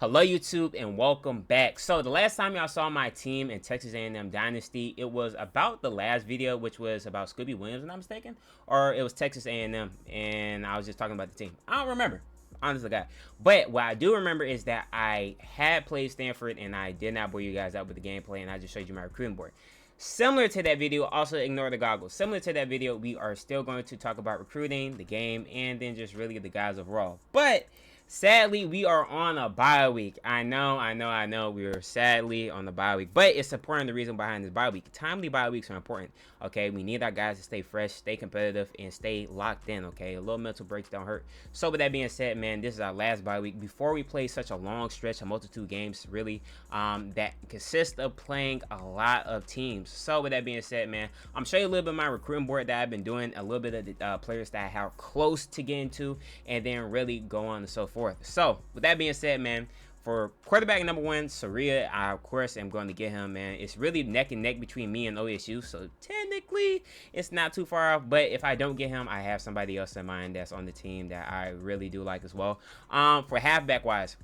Hello YouTube and welcome back. So the last time y'all saw my team in Texas A&M Dynasty, it was about the last video, which was about Scooby Williams, if I'm not mistaken, or it was Texas A&M, and I was just talking about the team. I don't remember, honestly, guy. But what I do remember is that I had played Stanford and I did not bore you guys out with the gameplay, and I just showed you my recruiting board. Similar to that video, also ignore the goggles. Similar to that video, we are still going to talk about recruiting, the game, and then just really the guys overall. But sadly, we are on a bye week. I know. We are sadly on the bye week, but it's important. The reason behind this bye week, timely bye weeks are important. Okay, we need our guys to stay fresh, stay competitive, and stay locked in. Okay, a little mental breaks don't hurt. So with that being said, man, this is our last bye week before we play such a long stretch, a multitude of games, really, that consist of playing a lot of teams. So with that being said, man, I'm showing you a little bit of my recruiting board that I've been doing, a little bit of the players that I have close to getting to, and then really go on and so forth. So with that being said, man, for quarterback number one, Saria, I of course am going to get him, man. It's really neck and neck between me and OSU, so technically it's not too far off. But if I don't get him, I have somebody else in mind that's on the team that I really do like as well. For halfback wise,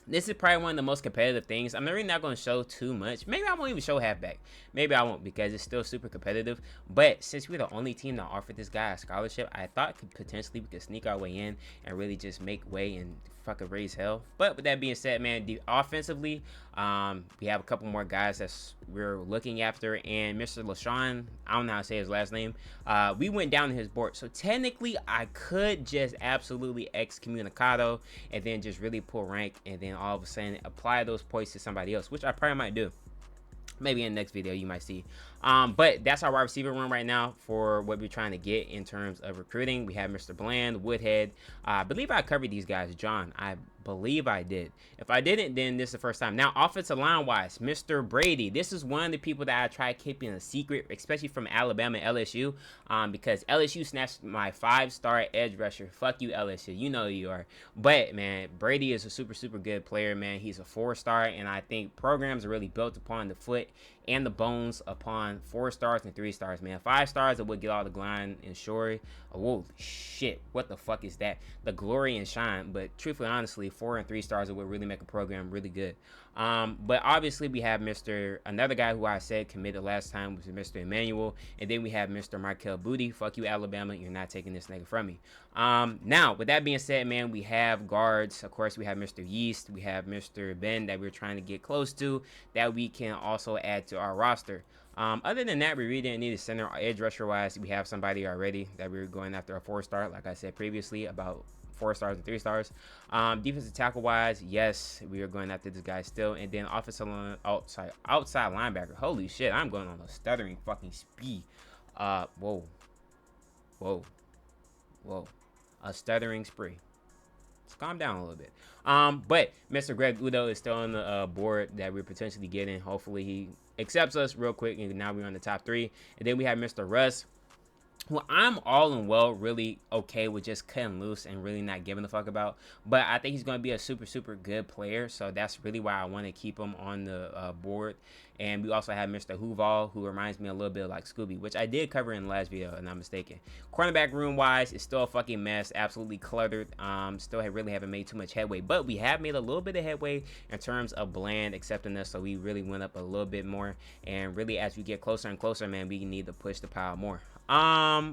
this is probably one of the most competitive things. I'm really not going to show too much. Maybe I won't even show halfback. Maybe I won't, because it's still super competitive. But since we're the only team that offered this guy a scholarship, I thought potentially we could sneak our way in and really just make way and fucking raise hell. But with that being said, man, offensively, we have a couple more guys that we're looking after. And Mr. LaShawn, I don't know how to say his last name, we went down to his board. So technically, I could just absolutely excommunicado and then just really pull rank and then all of a sudden apply those points to somebody else, which I probably might do. Maybe in the next video you might see. But that's our wide receiver room right now for what we're trying to get in terms of recruiting. We have Mr. Bland, Woodhead. I believe I covered these guys. John, I believe I did. If I didn't, then this is the first time. Now, offensive line wise, Mr. Brady. This is one of the people that I try keeping a secret, especially from Alabama and LSU, because LSU snatched my 5-star edge rusher. Fuck you, LSU. You know who you are. But, man, Brady is a super good player, man. He's a 4-star, and I think programs are really built upon the foot and the bones upon 4 stars and 3 stars, man. 5 stars that would get all the grind and story. Oh, whoa, shit. What the fuck is that? The glory and shine. But truthfully, honestly, 4 and 3 stars that would really make a program really good. But obviously we have another guy who I said committed last time was Mr. Emmanuel, and then we have Mr. Markel Booty. Fuck you, Alabama. You're not taking this nigga from me. Now, with that being said, man, we have guards. Of course, we have Mr. Yeast. We have Mr. Ben that we're trying to get close to that we can also add to our roster. Other than that, we really didn't need a center edge rusher wise. We have somebody already that we're going after a 4-star, like I said previously, about 4 stars and 3 stars. Defensive tackle wise, yes, we are going after this guy still. And then offensive line, outside linebacker. Holy shit, I'm going on a stuttering fucking speed. Whoa, a stuttering spree. Let's calm down a little bit. But Mr. Greg Udo is still on the board that we're potentially getting. Hopefully he accepts us real quick, and now we're on the top 3. And then we have Mr. Russ, who I'm all in well really okay with just cutting loose and really not giving a fuck about. But I think he's going to be a super good player, so that's really why I want to keep him on the board. And we also have Mr. Huval, who reminds me a little bit like Scooby, which I did cover in the last video, and I'm mistaken. Cornerback room wise, it's still a fucking mess, absolutely cluttered. Still really haven't made too much headway, but we have made a little bit of headway in terms of Bland accepting us, so we really went up a little bit more. And really, as we get closer and closer, man, we need to push the pile more.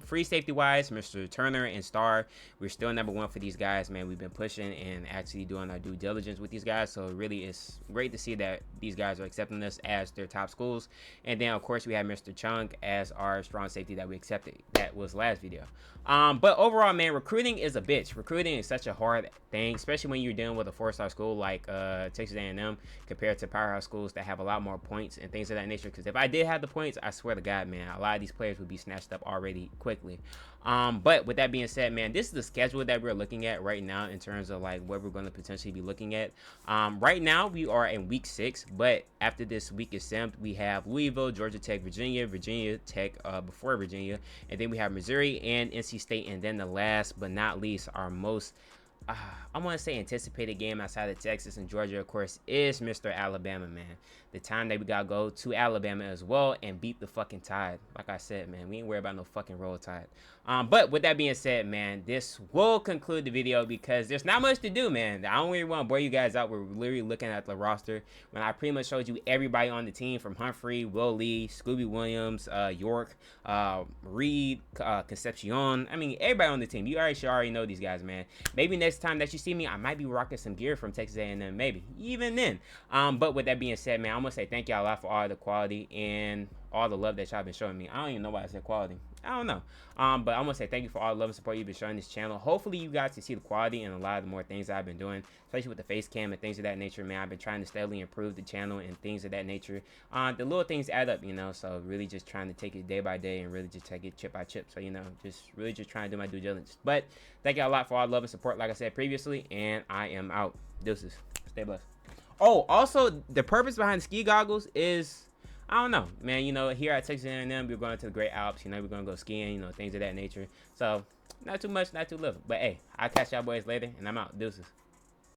Free safety wise, Mr. Turner and Starr, we're still number 1 for these guys, man. We've been pushing and actually doing our due diligence with these guys, so really it's great to see that these guys are accepting us as their top schools. And then of course we have Mr. Chung as our strong safety that we accepted. That was last video. But overall, man, recruiting is a bitch. Recruiting is such a hard thing, especially when you're dealing with a 4-star school like Texas A&M compared to powerhouse schools that have a lot more points and things of that nature. Because if I did have the points, I swear to God, man, a lot of these players would be snatched up already quickly. But with that being said, man, this is the schedule that we're looking at right now in terms of like what we're going to potentially be looking at. Right now we are in week 6, but after this week is simped, we have Louisville, Georgia Tech, Virginia Tech before Virginia, and then we have Missouri and NC State, and then the last but not least, our most I want to say anticipated game outside of Texas and Georgia, of course, is Mr. Alabama, man. The time that we got to go to Alabama as well and beat the fucking Tide. Like I said, man, we ain't worried about no fucking Roll Tide. But with that being said, man, this will conclude the video because there's not much to do, man. I don't really want to bore you guys out. We're literally looking at the roster when I pretty much showed you everybody on the team from Humphrey, Will Lee, Scooby Williams, York, Reed, Concepcion. I mean, everybody on the team. You should already know these guys, man. Maybe next time that you see me, I might be rocking some gear from Texas A&M, maybe. Even then. But with that being said, man, I'm going to say thank y'all a lot for all the quality and all the love that y'all been showing me. I don't even know why I said quality. I don't know. But I'm going to say thank you for all the love and support you've been showing this channel. Hopefully you guys can see the quality and a lot of the more things that I've been doing, especially with the face cam and things of that nature, man. I've been trying to steadily improve the channel and things of that nature. The little things add up, you know, so really just trying to take it day by day and really just take it chip by chip. So, you know, just really just trying to do my due diligence. But thank y'all a lot for all the love and support, like I said previously, and I am out. Deuces. Stay blessed. Oh, also, the purpose behind the ski goggles is, I don't know, man. You know, here at Texas A&M, we're going to the Great Alps. You know, we're going to go skiing, you know, things of that nature. So, not too much, not too little. But, hey, I'll catch y'all boys later, and I'm out. Deuces.